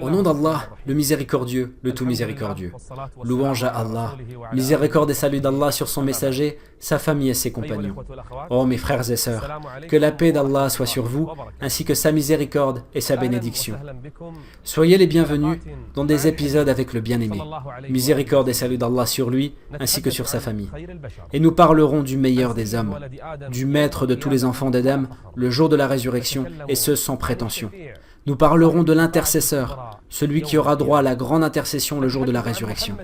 Au nom d'Allah, le miséricordieux, le tout miséricordieux. Louange à Allah, miséricorde et salut d'Allah sur son messager, sa famille et ses compagnons. Ô mes frères et sœurs, que la paix d'Allah soit sur vous, ainsi que sa miséricorde et sa bénédiction. Soyez les bienvenus dans des épisodes avec le bien-aimé. Miséricorde et salut d'Allah sur lui, ainsi que sur sa famille. Et nous parlerons du meilleur des hommes, du maître de tous les enfants d'Adam, le jour de la résurrection, et ce sans prétention. Nous parlerons de l'intercesseur, celui qui aura droit à la grande intercession le jour de la résurrection.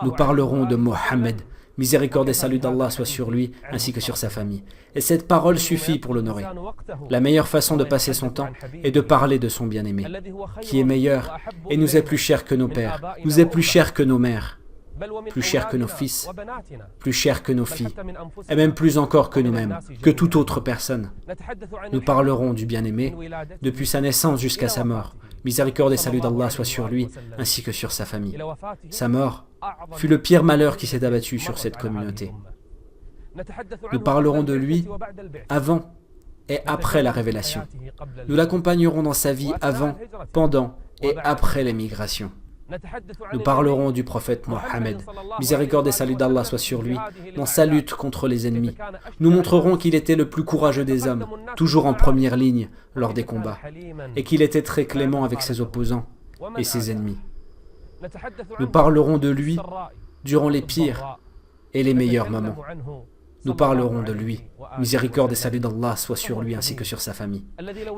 Nous parlerons de Mohammed, miséricorde et salut d'Allah soit sur lui ainsi que sur sa famille. Et cette parole suffit pour l'honorer. La meilleure façon de passer son temps est de parler de son bien-aimé, qui est meilleur et nous est plus cher que nos pères, nous est plus cher que nos mères, plus cher que nos fils, plus cher que nos filles, et même plus encore que nous-mêmes, que toute autre personne. Nous parlerons du bien-aimé, depuis sa naissance jusqu'à sa mort. Miséricorde et salut d'Allah soit sur lui, ainsi que sur sa famille. Sa mort fut le pire malheur qui s'est abattu sur cette communauté. Nous parlerons de lui avant et après la révélation. Nous l'accompagnerons dans sa vie avant, pendant et après l'émigration. Nous parlerons du prophète Mohammed, miséricorde et salut d'Allah soit sur lui, dans sa lutte contre les ennemis. Nous montrerons qu'il était le plus courageux des hommes, toujours en première ligne lors des combats, et qu'il était très clément avec ses opposants et ses ennemis. Nous parlerons de lui durant les pires et les meilleurs moments. Nous parlerons de lui, miséricorde et salut d'Allah soit sur lui ainsi que sur sa famille.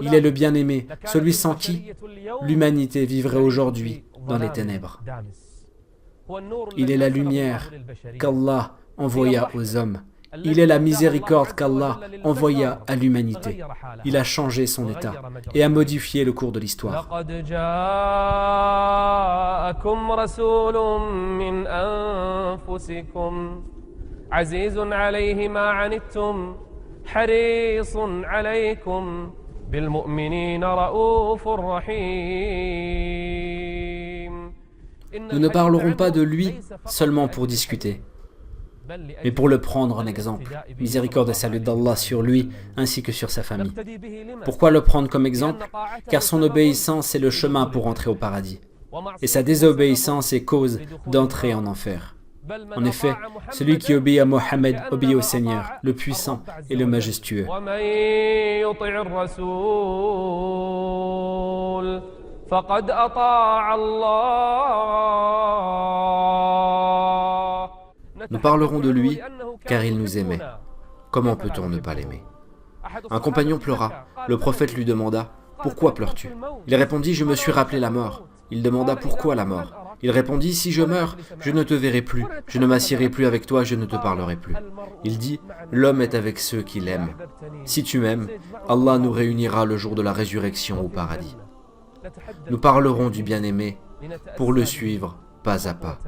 Il est le bien-aimé, celui sans qui l'humanité vivrait aujourd'hui dans les ténèbres. Il est la lumière qu'Allah envoya aux hommes. Il est la miséricorde qu'Allah envoya à l'humanité. Il a changé son état et a modifié le cours de l'histoire. Nous ne parlerons pas de lui seulement pour discuter, mais pour le prendre en exemple. Miséricorde et salut d'Allah sur lui ainsi que sur sa famille. Pourquoi le prendre comme exemple? Car son obéissance est le chemin pour entrer au paradis, et sa désobéissance est cause d'entrer en enfer. En effet, celui qui obéit à Mohammed obéit au Seigneur, le puissant et le majestueux. Nous parlerons de lui car il nous aimait. Comment peut-on ne pas l'aimer? Un compagnon pleura. Le prophète lui demanda « Pourquoi pleures-tu » Il répondit « Je me suis rappelé la mort ». Il demanda « Pourquoi la mort » Il répondit « Si je meurs, je ne te verrai plus, je ne m'assierai plus avec toi, je ne te parlerai plus. » Il dit « L'homme est avec ceux qui l'aiment. Si tu m'aimes, Allah nous réunira le jour de la résurrection au paradis. » Nous parlerons du bien-aimé pour le suivre pas à pas.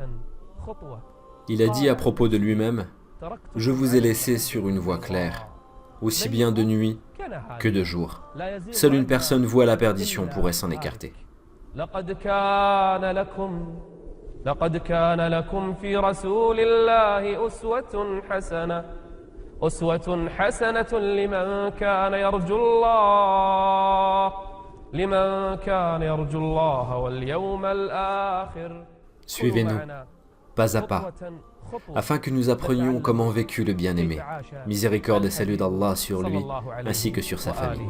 Il a dit à propos de lui-même « Je vous ai laissé sur une voie claire, aussi bien de nuit que de jour. Seule une personne vouée à la perdition pourrait s'en écarter. » لقد كان لكم في رسول الله أسوة حسنة لمن كان يرجو الله واليوم الآخر. Suivez-nous, pas à pas, afin que nous apprenions comment vécut le bien-aimé. Miséricorde et salut d'Allah sur lui, ainsi que sur sa famille.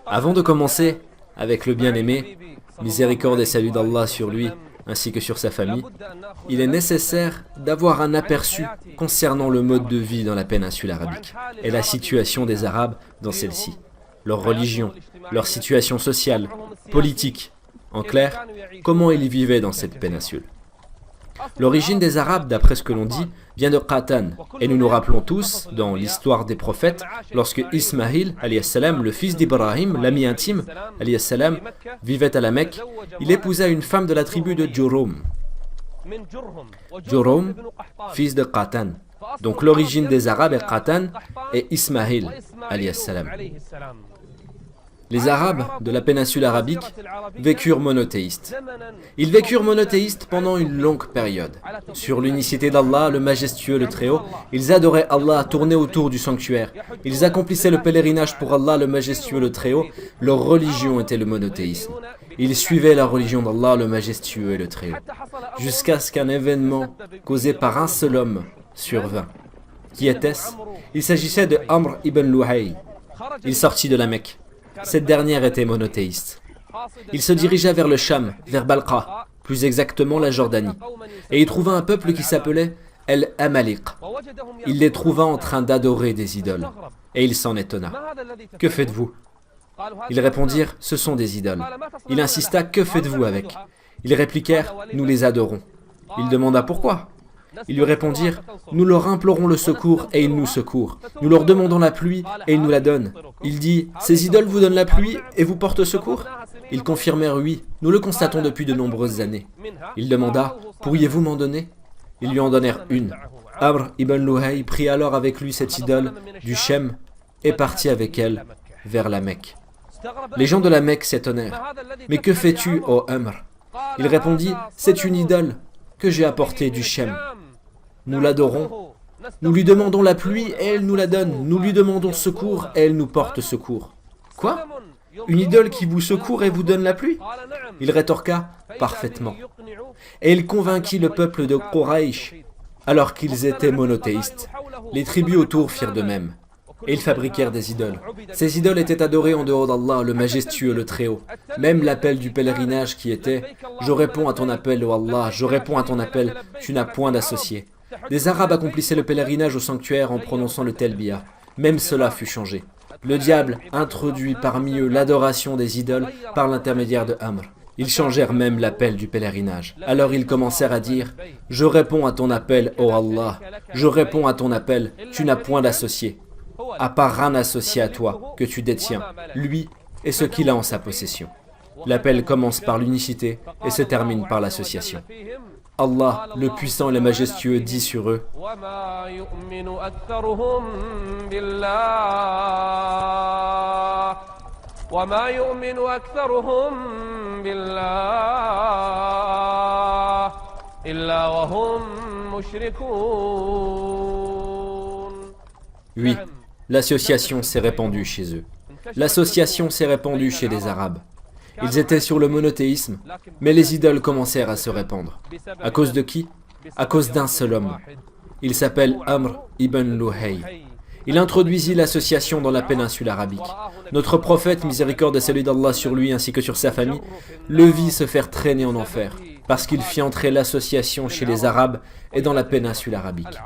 Avant de commencer avec le bien-aimé, miséricorde et salut d'Allah sur lui ainsi que sur sa famille, il est nécessaire d'avoir un aperçu concernant le mode de vie dans la péninsule arabique et la situation des Arabes dans celle-ci, leur religion, leur situation sociale, politique, en clair, comment ils vivaient dans cette péninsule. L'origine des Arabes, d'après ce que l'on dit, vient de Qatan, et nous nous rappelons tous, dans l'histoire des prophètes, lorsque Ismaïl, le fils d'Ibrahim, l'ami intime, vivait à la Mecque, il épousa une femme de la tribu de Jurhum. Jurhum, fils de Qatan. Donc l'origine des Arabes est Qatan et Ismaïl, alayhi salam. Les Arabes de la péninsule arabique vécurent monothéistes. Ils vécurent monothéistes pendant une longue période. Sur l'unicité d'Allah, le majestueux, le Très-Haut, ils adoraient Allah, tournaient autour du sanctuaire. Ils accomplissaient le pèlerinage pour Allah, le majestueux, le Très-Haut. Leur religion était le monothéisme. Ils suivaient la religion d'Allah, le majestueux et le Très-Haut. Jusqu'à ce qu'un événement causé par un seul homme survint. Qui était-ce? Il s'agissait de Amr ibn Luhay. Il sortit de la Mecque. Cette dernière était monothéiste. Il se dirigea vers le Cham, vers Balqa, plus exactement la Jordanie, et il trouva un peuple qui s'appelait El Amaliq. Il les trouva en train d'adorer des idoles, et il s'en étonna. « Que faites-vous » Ils répondirent « Ce sont des idoles ». Il insista « Que faites-vous avec » Ils répliquèrent « Nous les adorons ». Il demanda « Pourquoi » Ils lui répondirent « Nous leur implorons le secours et ils nous secourent. Nous leur demandons la pluie et ils nous la donnent. » Il dit « Ces idoles vous donnent la pluie et vous portent secours ?» Ils confirmèrent « Oui, nous le constatons depuis de nombreuses années. » Il demanda « Pourriez-vous m'en donner ?» Ils lui en donnèrent une. Amr ibn Luhay prit alors avec lui cette idole du Shem et partit avec elle vers la Mecque. Les gens de la Mecque s'étonnèrent. « Mais que fais-tu, ô Amr » Il répondit « C'est une idole que j'ai apportée du Shem. Nous l'adorons. Nous lui demandons la pluie et elle nous la donne. Nous lui demandons secours et elle nous porte secours. » Quoi? Une idole qui vous secourt et vous donne la pluie? Il rétorqua parfaitement. Et il convainquit le peuple de Quraysh alors qu'ils étaient monothéistes. Les tribus autour firent de même. Et ils fabriquèrent des idoles. Ces idoles étaient adorées en dehors d'Allah, le majestueux, le Très-Haut. Même l'appel du pèlerinage qui était « Je réponds à ton appel, ô Allah, je réponds à ton appel, tu n'as point d'associé. » Les Arabes accomplissaient le pèlerinage au sanctuaire en prononçant le Talbiya. Même cela fut changé. Le diable introduit parmi eux l'adoration des idoles par l'intermédiaire de Amr. Ils changèrent même l'appel du pèlerinage. Alors ils commencèrent à dire « Je réponds à ton appel, ô Allah. Je réponds à ton appel, tu n'as point d'associé. À part un associé à toi que tu détiens, lui et ce qu'il a en sa possession. » L'appel commence par l'unicité et se termine par l'association. Allah, le puissant et le majestueux, dit sur eux Oui, l'association s'est répandue chez eux. L'association s'est répandue chez les Arabes. Ils étaient sur le monothéisme, mais les idoles commencèrent à se répandre. À cause de qui? À cause d'un seul homme. Il s'appelle Amr ibn Luhay. Il introduisit l'association dans la péninsule arabique. Notre prophète, miséricorde et salut d'Allah sur lui ainsi que sur sa famille, le vit se faire traîner en enfer, parce qu'il fit entrer l'association chez les Arabes et dans la péninsule arabique.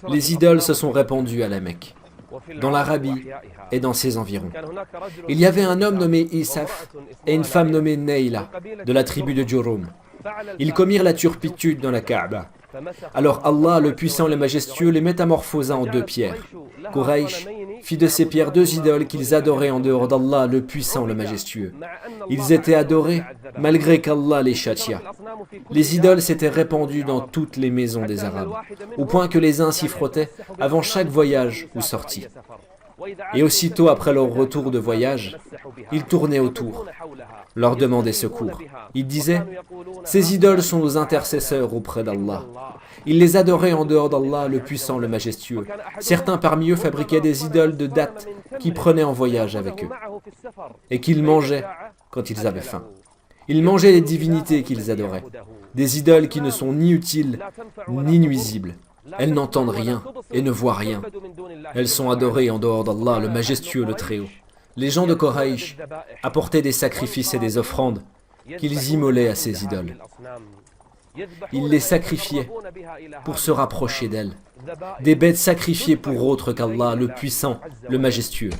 Les idoles se sont répandues à la Mecque, dans l'Arabie et dans ses environs. Il y avait un homme nommé Isaf et une femme nommée Neila, de la tribu de Jurhum. Ils commirent la turpitude dans la Kaaba. Alors Allah, le puissant et le majestueux, les métamorphosa en deux pierres. Quraysh fit de ces pierres deux idoles qu'ils adoraient en dehors d'Allah, le puissant, le majestueux. Ils étaient adorés malgré qu'Allah les châtia. Les idoles s'étaient répandues dans toutes les maisons des Arabes, au point que les uns s'y frottaient avant chaque voyage ou sortie. Et aussitôt après leur retour de voyage, ils tournaient autour, leur demandaient secours. Ils disaient « Ces idoles sont nos intercesseurs auprès d'Allah. » Ils les adoraient en dehors d'Allah, le puissant, le majestueux. Certains parmi eux fabriquaient des idoles de dattes qu'ils prenaient en voyage avec eux et qu'ils mangeaient quand ils avaient faim. Ils mangeaient les divinités qu'ils adoraient, des idoles qui ne sont ni utiles ni nuisibles. Elles n'entendent rien et ne voient rien. Elles sont adorées en dehors d'Allah, le majestueux, le Très-Haut. Les gens de Quraysh apportaient des sacrifices et des offrandes qu'ils immolaient à ces idoles. Ils les sacrifiaient pour se rapprocher d'elle. Des bêtes sacrifiées pour autre qu'Allah, le puissant, le majestueux.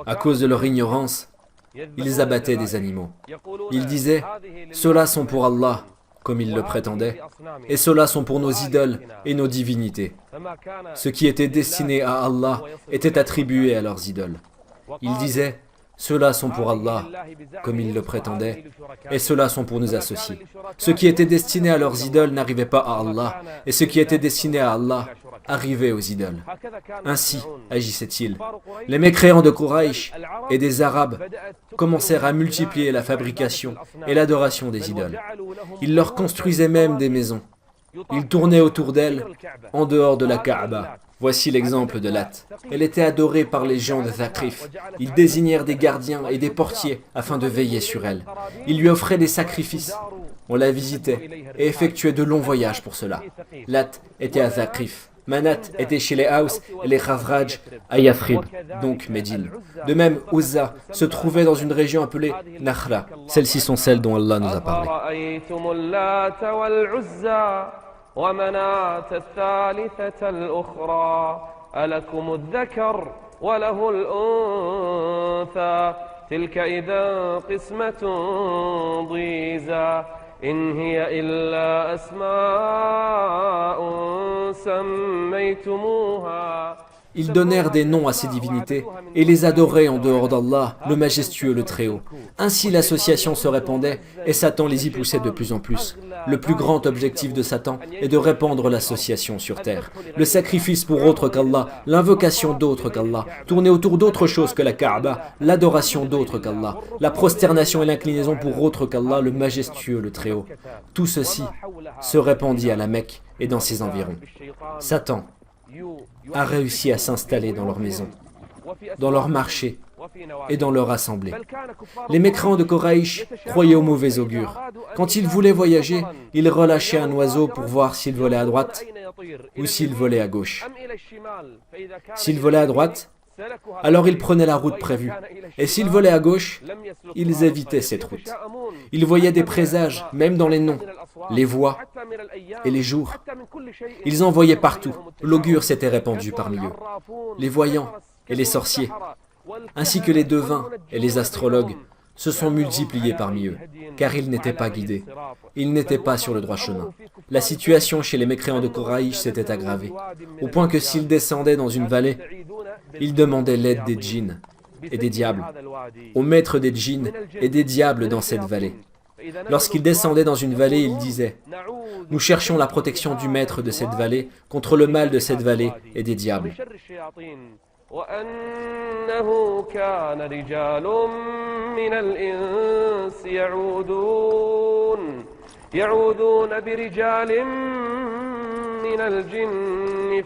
À cause de leur ignorance, ils abattaient des animaux. Ils disaient « Ceux-là sont pour Allah », comme ils le prétendaient, et ceux-là sont pour nos idoles et nos divinités. Ce qui était destiné à Allah était attribué à leurs idoles. Ils disaient « Ceux-là sont pour Allah », comme ils le prétendaient, et ceux-là sont pour nos associés. Ce qui était destiné à leurs idoles n'arrivait pas à Allah, et ce qui était destiné à Allah arrivait aux idoles. Ainsi agissaient-ils. Les mécréants de Quraysh et des Arabes commencèrent à multiplier la fabrication et l'adoration des idoles. Ils leur construisaient même des maisons. Ils tournaient autour d'elles, en dehors de la Kaaba. Voici l'exemple de Lat. Elle était adorée par les gens de Thaqif. Ils désignèrent des gardiens et des portiers afin de veiller sur elle. Ils lui offraient des sacrifices. On la visitait et effectuait de longs voyages pour cela. Lat était à Thaqif. Manat était chez les Haus et les Khazraj à Yathrib, donc Médine. De même, Uzza se trouvait dans une région appelée Nakhla. Celles-ci sont celles dont Allah nous a parlé. إن هي إلا أسماء سميتموها. Ils donnèrent des noms à ces divinités et les adoraient en dehors d'Allah, le majestueux, le Très-Haut. Ainsi l'association se répandait et Satan les y poussait de plus en plus. Le plus grand objectif de Satan est de répandre l'association sur terre. Le sacrifice pour autre qu'Allah, l'invocation d'autre qu'Allah, tourner autour d'autre chose que la Kaaba, l'adoration d'autre qu'Allah, la prosternation et l'inclinaison pour autre qu'Allah, le majestueux, le Très-Haut. Tout ceci se répandit à la Mecque et dans ses environs. Satan a réussi à s'installer dans leurs maisons, dans leurs marchés et dans leur assemblée. Les mécréants de Quraysh croyaient au mauvais augure. Quand ils voulaient voyager, ils relâchaient un oiseau pour voir s'il volait à droite ou s'il volait à gauche. S'il volait à droite, alors ils prenaient la route prévue. Et s'ils volaient à gauche, ils évitaient cette route. Ils voyaient des présages, même dans les noms, les voix et les jours. Ils en voyaient partout. L'augure s'était répandu parmi eux. Les voyants et les sorciers, ainsi que les devins et les astrologues, se sont multipliés parmi eux, car ils n'étaient pas guidés. Ils n'étaient pas sur le droit chemin. La situation chez les mécréants de Quraysh s'était aggravée, au point que s'ils descendaient dans une vallée, ils demandaient l'aide des djinns et des diables, aux maîtres des djinns et des diables dans cette vallée. Lorsqu'ils descendaient dans une vallée, ils disaient « Nous cherchons la protection du maître de cette vallée contre le mal de cette vallée et des diables. » وأنه كان رجال من الإنس يعودون برجال من الجن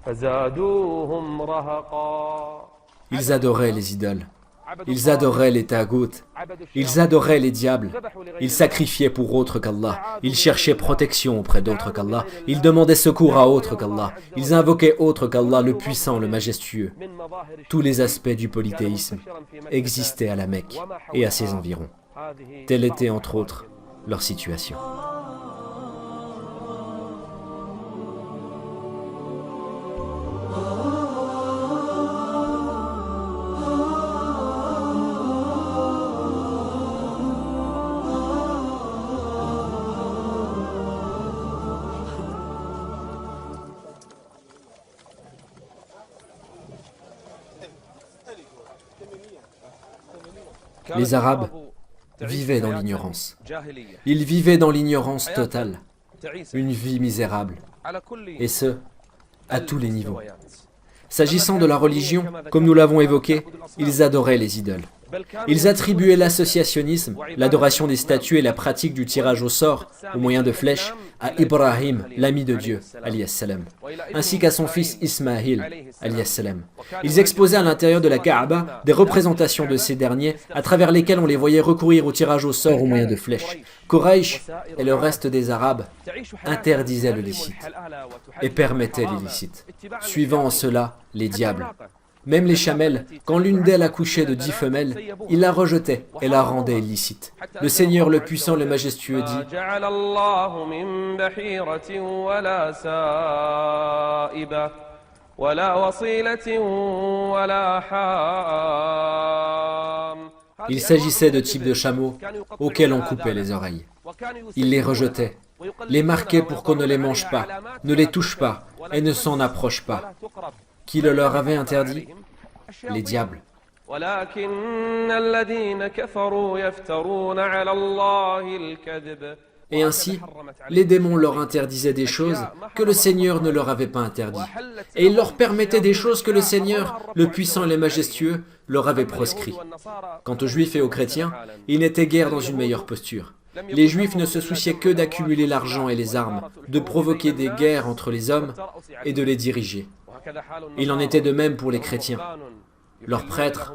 فزادوهم رهقا. Ils adoraient les idoles. Ils adoraient les tagout, ils adoraient les diables, ils sacrifiaient pour autre qu'Allah, ils cherchaient protection auprès d'autre qu'Allah, ils demandaient secours à autre qu'Allah, ils invoquaient autre qu'Allah, le puissant, le majestueux. Tous les aspects du polythéisme existaient à la Mecque et à ses environs. Telle était entre autres leur situation. Les Arabes vivaient dans l'ignorance. Ils vivaient dans l'ignorance totale, une vie misérable, et ce, à tous les niveaux. S'agissant de la religion, comme nous l'avons évoqué, ils adoraient les idoles. Ils attribuaient l'associationnisme, l'adoration des statues et la pratique du tirage au sort au moyen de flèches à Ibrahim, l'ami de Dieu, alayhi salam, ainsi qu'à son fils Ismaïl, alayhi salam. Ils exposaient à l'intérieur de la Kaaba des représentations de ces derniers à travers lesquelles on les voyait recourir au tirage au sort au moyen de flèches. Quraysh et le reste des Arabes interdisaient le licite et permettaient l'illicite, suivant en cela les diables. Même les chamelles, quand l'une d'elles accouchait de 10 femelles, il la rejetait et la rendait illicite. Le Seigneur le puissant, le majestueux dit il s'agissait de types de chameaux auxquels on coupait les oreilles. Il les rejetait, les marquait pour qu'on ne les mange pas, ne les touche pas et ne s'en approche pas. Qui le leur avait interdit? Les diables. Et ainsi, les démons leur interdisaient des choses que le Seigneur ne leur avait pas interdites. Et il leur permettait des choses que le Seigneur, le puissant et le majestueux, leur avait proscrites. Quant aux Juifs et aux chrétiens, ils n'étaient guère dans une meilleure posture. Les Juifs ne se souciaient que d'accumuler l'argent et les armes, de provoquer des guerres entre les hommes et de les diriger. Il en était de même pour les chrétiens. Leurs prêtres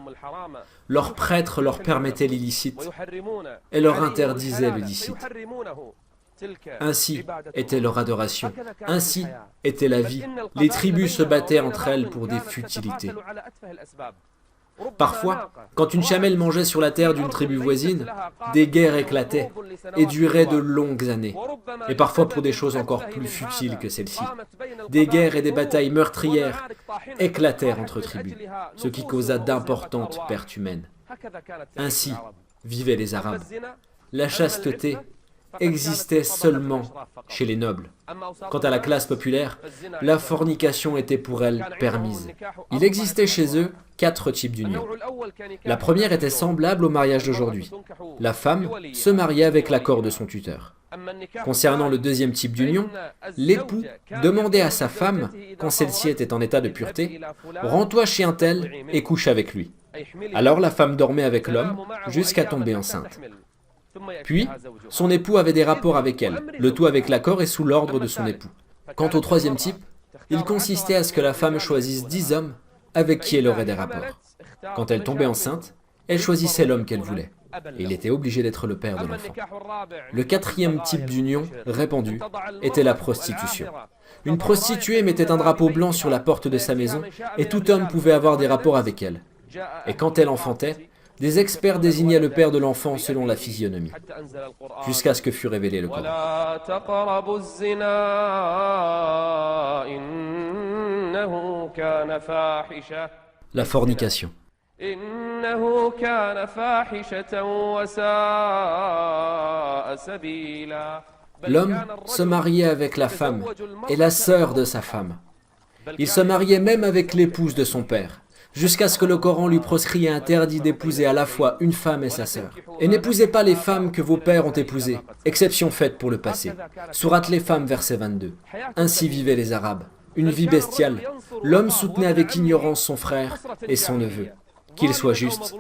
leur permettaient l'illicite et leur interdisaient le licite. Ainsi était leur adoration, ainsi était la vie. Les tribus se battaient entre elles pour des futilités. Parfois, quand une chamelle mangeait sur la terre d'une tribu voisine, des guerres éclataient et duraient de longues années, et parfois pour des choses encore plus futiles que celles-ci. Des guerres et des batailles meurtrières éclatèrent entre tribus, ce qui causa d'importantes pertes humaines. Ainsi vivaient les Arabes. La chasteté existait seulement chez les nobles. Quant à la classe populaire, la fornication était pour elle permise. Il existait chez eux 4 types d'unions. La première était semblable au mariage d'aujourd'hui. La femme se mariait avec l'accord de son tuteur. Concernant le deuxième type d'union, l'époux demandait à sa femme, quand celle-ci était en état de pureté, « Rends-toi chez un tel et couche avec lui ». Alors la femme dormait avec l'homme jusqu'à tomber enceinte. Puis, son époux avait des rapports avec elle, le tout avec l'accord et sous l'ordre de son époux. Quant au troisième type, il consistait à ce que la femme choisisse 10 hommes avec qui elle aurait des rapports. Quand elle tombait enceinte, elle choisissait l'homme qu'elle voulait. Et il était obligé d'être le père de l'enfant. Le quatrième type d'union répandue était la prostitution. Une prostituée mettait un drapeau blanc sur la porte de sa maison et tout homme pouvait avoir des rapports avec elle. Et quand elle enfantait, des experts désignaient le père de l'enfant selon la physionomie, jusqu'à ce que fut révélé le Coran. La fornication. L'homme se mariait avec la femme et la sœur de sa femme. Il se mariait même avec l'épouse de son père, jusqu'à ce que le Coran lui proscrit et interdit d'épouser à la fois une femme et sa sœur. Et n'épousez pas les femmes que vos pères ont épousées, exception faite pour le passé. Sourate les femmes, verset 22. Ainsi vivaient les Arabes. Une vie bestiale. L'homme soutenait avec ignorance son frère et son neveu, qu'il soit juste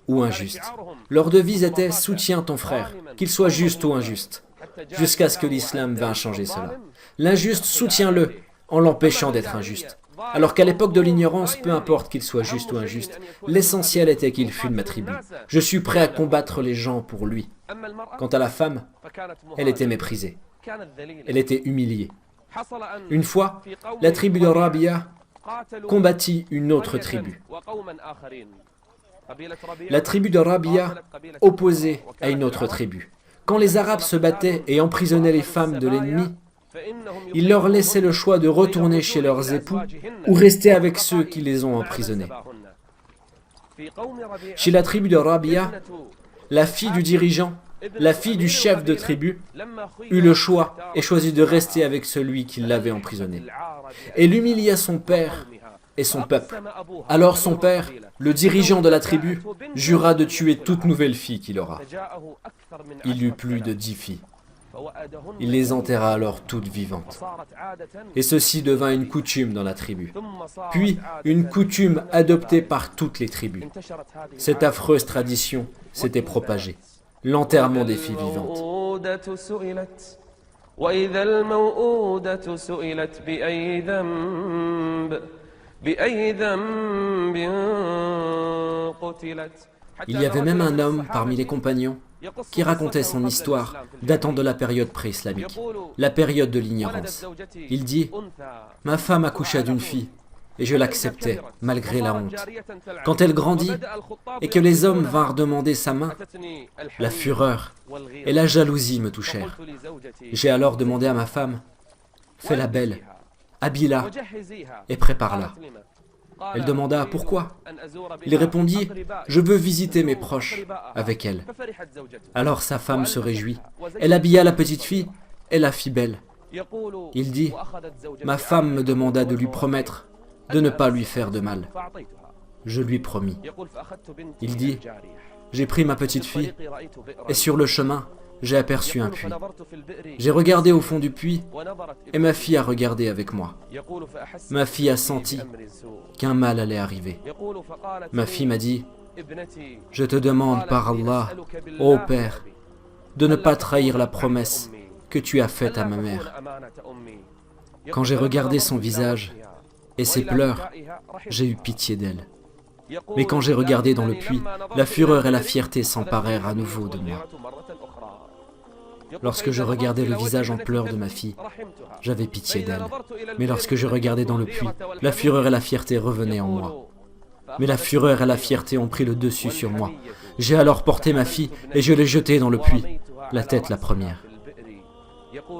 ou injuste. Leur devise était « Soutiens ton frère, qu'il soit juste ou injuste », jusqu'à ce que l'islam vint changer cela. L'injuste, soutiens-le en l'empêchant d'être injuste. Alors qu'à l'époque de l'ignorance, peu importe qu'il soit juste ou injuste, l'essentiel était qu'il fût de ma tribu. Je suis prêt à combattre les gens pour lui. Quant à la femme, elle était méprisée. Elle était humiliée. Une fois, la tribu de Rabia combattit une autre tribu. La tribu de Rabia opposée à une autre tribu. Quand les Arabes se battaient et emprisonnaient les femmes de l'ennemi, ils leur laissaient le choix de retourner chez leurs époux ou rester avec ceux qui les ont emprisonnés. Chez la tribu de Rabia, la fille du dirigeant, la fille du chef de tribu, eut le choix et choisit de rester avec celui qui l'avait emprisonné. Elle humilia son père et son peuple. Alors son père, le dirigeant de la tribu, jura de tuer toute nouvelle fille qu'il aura. Il eut plus de 10 filles. Il les enterra alors toutes vivantes. Et ceci devint une coutume dans la tribu. Puis, une coutume adoptée par toutes les tribus. Cette affreuse tradition s'était propagée. L'enterrement des filles vivantes. وإذا الموءودة سئلت بأي ذنب قتلت. Il y avait même un homme parmi les compagnons qui racontait son histoire datant de la période pré-islamique, la période de l'ignorance. Il dit « Ma femme accoucha d'une fille, et je l'acceptais, malgré la honte. Quand elle grandit, et que les hommes vinrent demander sa main, la fureur et la jalousie me touchèrent. J'ai alors demandé à ma femme, fais-la belle, habille-la et prépare-la. Elle demanda pourquoi. Il répondit, je veux visiter mes proches avec elle. Alors sa femme se réjouit. Elle habilla la petite fille et la fit belle. Il dit, ma femme me demanda de lui promettre de ne pas lui faire de mal. Je lui promis. Il dit, j'ai pris ma petite fille et sur le chemin, j'ai aperçu un puits. J'ai regardé au fond du puits et ma fille a regardé avec moi. Ma fille a senti qu'un mal allait arriver. Ma fille m'a dit, je te demande par Allah, ô Père, de ne pas trahir la promesse que tu as faite à ma mère. Quand j'ai regardé son visage et ses pleurs, j'ai eu pitié d'elle. Mais quand j'ai regardé dans le puits, la fureur et la fierté s'emparèrent à nouveau de moi. Lorsque je regardais le visage en pleurs de ma fille, j'avais pitié d'elle. Mais lorsque je regardais dans le puits, la fureur et la fierté revenaient en moi. Mais la fureur et la fierté ont pris le dessus sur moi. J'ai alors porté ma fille et je l'ai jetée dans le puits, la tête la première.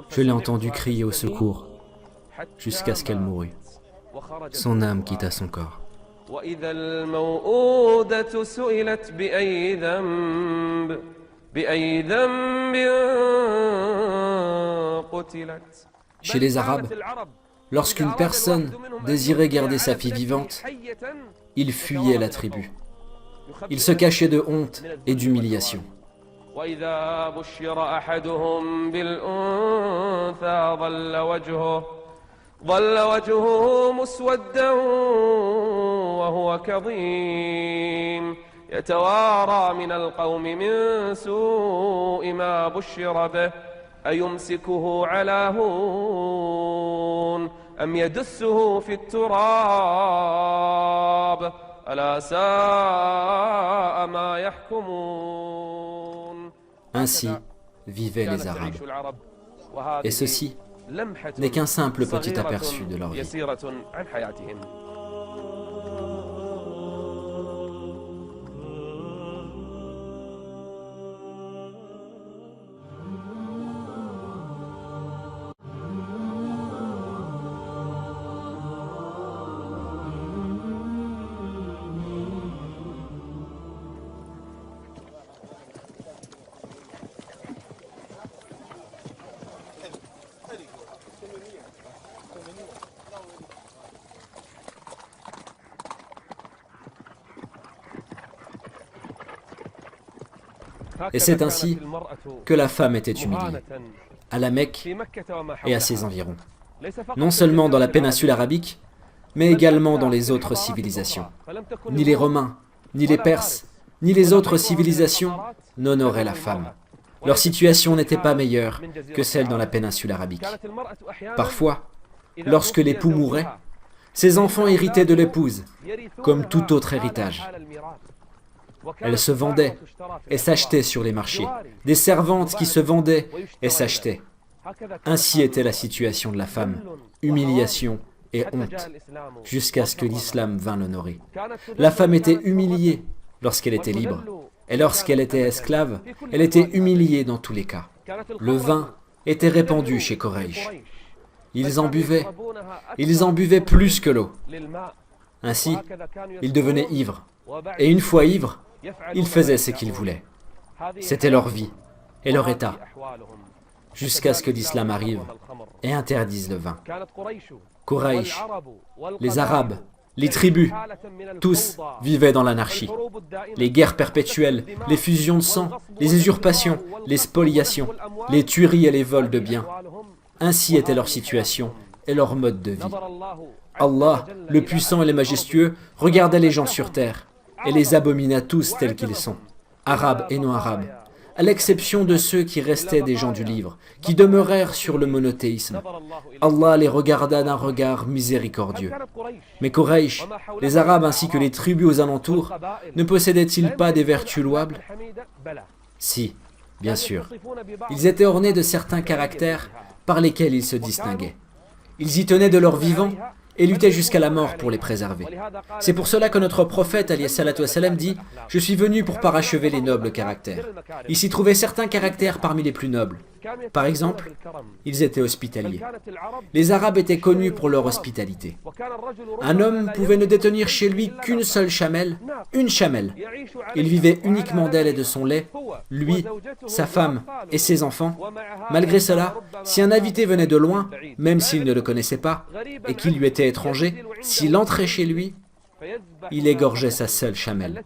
Je l'ai entendue crier au secours, jusqu'à ce qu'elle mourût. Son âme quitta son corps. Chez les Arabes, lorsqu'une personne désirait garder sa fille vivante, il fuyait la tribu. Il se cachait de honte et d'humiliation. ظل وجهه مسودا وهو كظيم يتوارى من القوم من سوء ما بشر به أيمسكه على هون أم يدسه في التراب ألا ساء ما يحكمون. Ainsi vivaient les Arabes. Et ceci n'est qu'un simple petit aperçu de leur vie. Et c'est ainsi que la femme était humiliée, à la Mecque et à ses environs. Non seulement dans la péninsule arabique, mais également dans les autres civilisations. Ni les Romains, ni les Perses, ni les autres civilisations n'honoraient la femme. Leur situation n'était pas meilleure que celle dans la péninsule arabique. Parfois, lorsque l'époux mourait, ses enfants héritaient de l'épouse, comme tout autre héritage. Elle se vendait et s'achetait sur les marchés, des servantes qui se vendaient et s'achetaient. Ainsi était la situation de la femme, humiliation et honte, jusqu'à ce que l'islam vînt l'honorer. La femme était humiliée lorsqu'elle était libre, et lorsqu'elle était esclave, elle était humiliée dans tous les cas. Le vin était répandu chez Quraysh. Ils en buvaient plus que l'eau. Ainsi, ils devenaient ivres, et une fois ivres, ils faisaient ce qu'ils voulaient. C'était leur vie et leur état, jusqu'à ce que l'islam arrive et interdise le vin. Quraysh, les Arabes Les tribus, tous vivaient dans l'anarchie. Les guerres perpétuelles, les fusions de sang, les usurpations, les spoliations, les tueries et les vols de biens. Ainsi était leur situation et leur mode de vie. Allah, le puissant et le majestueux, regardait les gens sur terre et les abomina tous tels qu'ils sont, arabes et non-arabes, à l'exception de ceux qui restaient des gens du livre, qui demeurèrent sur le monothéisme. Allah les regarda d'un regard miséricordieux. Mais Quraysh, les Arabes ainsi que les tribus aux alentours, ne possédaient-ils pas des vertus louables? Si, bien sûr. Ils étaient ornés de certains caractères par lesquels ils se distinguaient. Ils y tenaient de leur vivant et luttaient jusqu'à la mort pour les préserver. C'est pour cela que notre prophète alayhi salatu wassalam dit « Je suis venu pour parachever les nobles caractères ». Il s'y trouvait certains caractères parmi les plus nobles. Par exemple, ils étaient hospitaliers. Les Arabes étaient connus pour leur hospitalité. Un homme pouvait ne détenir chez lui qu'une seule chamelle, une chamelle. Il vivait uniquement d'elle et de son lait, lui, sa femme et ses enfants. Malgré cela, si un invité venait de loin, même s'il ne le connaissait pas, et qu'il lui était étranger, s'il entrait chez lui, il égorgeait sa seule chamelle,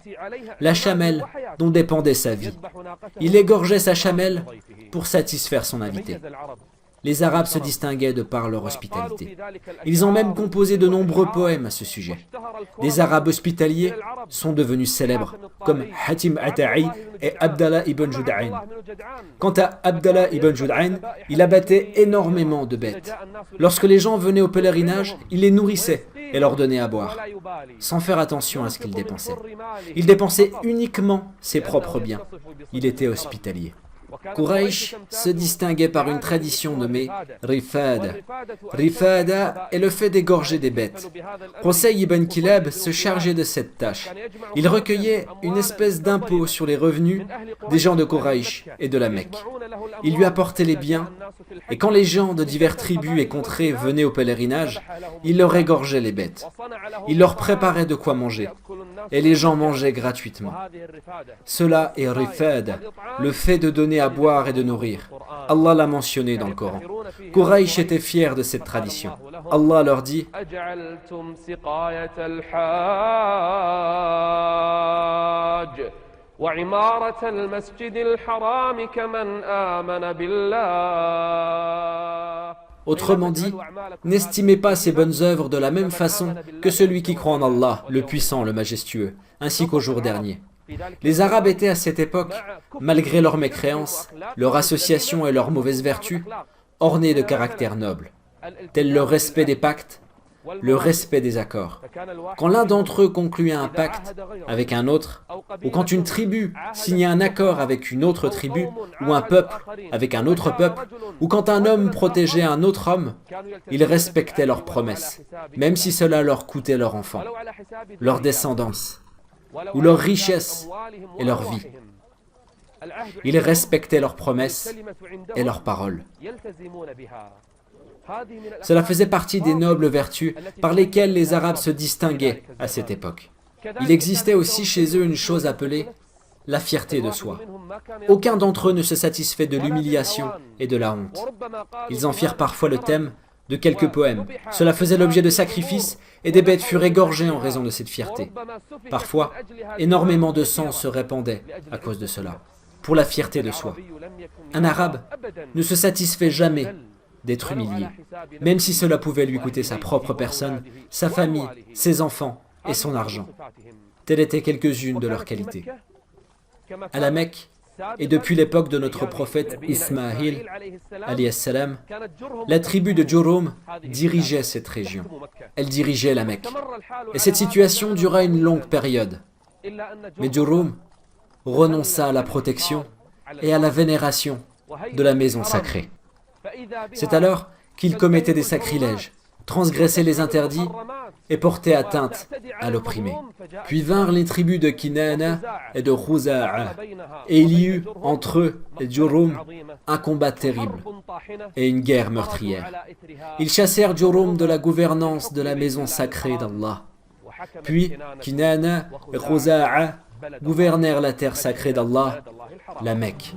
la chamelle dont dépendait sa vie. Il égorgeait sa chamelle pour satisfaire son invité. Les Arabes se distinguaient de par leur hospitalité. Ils ont même composé de nombreux poèmes à ce sujet. Des Arabes hospitaliers sont devenus célèbres, comme Hatim Ata'i et Abdallah ibn Jud'an. Quant à Abdallah ibn Jud'an, il abattait énormément de bêtes. Lorsque les gens venaient au pèlerinage, il les nourrissait et leur donnait à boire, sans faire attention à ce qu'il dépensait. Il dépensait uniquement ses propres biens. Il était hospitalier. Quraysh se distinguait par une tradition nommée Rifada. Rifada est le fait d'égorger des bêtes. Qusay ibn Kilab se chargeait de cette tâche. Il recueillait une espèce d'impôt sur les revenus des gens de Quraysh et de la Mecque. Il lui apportait les biens, et quand les gens de diverses tribus et contrées venaient au pèlerinage, il leur égorgeait les bêtes. Il leur préparait de quoi manger, et les gens mangeaient gratuitement. Cela est Rifada, le fait de donner à boire et de nourrir. Allah l'a mentionné dans le Coran. Quraysh était fier de cette tradition. Allah leur dit Autrement dit, n'estimez pas ces bonnes œuvres de la même façon que celui qui croit en Allah, le puissant, le majestueux, ainsi qu'au jour dernier. Les Arabes étaient à cette époque, malgré leur mécréance, leur association et leurs mauvaises vertus, ornés de caractères nobles, tels le respect des pactes, le respect des accords. Quand l'un d'entre eux concluait un pacte avec un autre, ou quand une tribu signait un accord avec une autre tribu, ou un peuple avec un autre peuple, ou quand un homme protégeait un autre homme, ils respectaient leurs promesses, même si cela leur coûtait leur enfant, leur descendance, ou leur richesse et leur vie. Ils respectaient leurs promesses et leurs paroles. Cela faisait partie des nobles vertus par lesquelles les Arabes se distinguaient à cette époque. Il existait aussi chez eux une chose appelée la fierté de soi. Aucun d'entre eux ne se satisfait de l'humiliation et de la honte. Ils en firent parfois le thème de quelques poèmes. Cela faisait l'objet de sacrifices et des bêtes furent égorgées en raison de cette fierté. Parfois, énormément de sang se répandait à cause de cela, pour la fierté de soi. Un Arabe ne se satisfait jamais d'être humilié, même si cela pouvait lui coûter sa propre personne, sa famille, ses enfants et son argent. Telles étaient quelques-unes de leurs qualités. À la Mecque, et depuis l'époque de notre prophète Ismaïl, alayhi salam, la tribu de Jurhum dirigeait cette région. Elle dirigeait la Mecque. Et cette situation dura une longue période. Mais Jurhum renonça à la protection et à la vénération de la maison sacrée. C'est alors qu'il commettait des sacrilèges, transgressait les interdits et portait atteinte à l'opprimé. Puis vinrent les tribus de Kinana et de Khuza'a, et il y eut entre eux et Jurhum un combat terrible et une guerre meurtrière. Ils chassèrent Jurhum de la gouvernance de la maison sacrée d'Allah. Puis Kinana et Khuza'a gouvernèrent la terre sacrée d'Allah, la Mecque.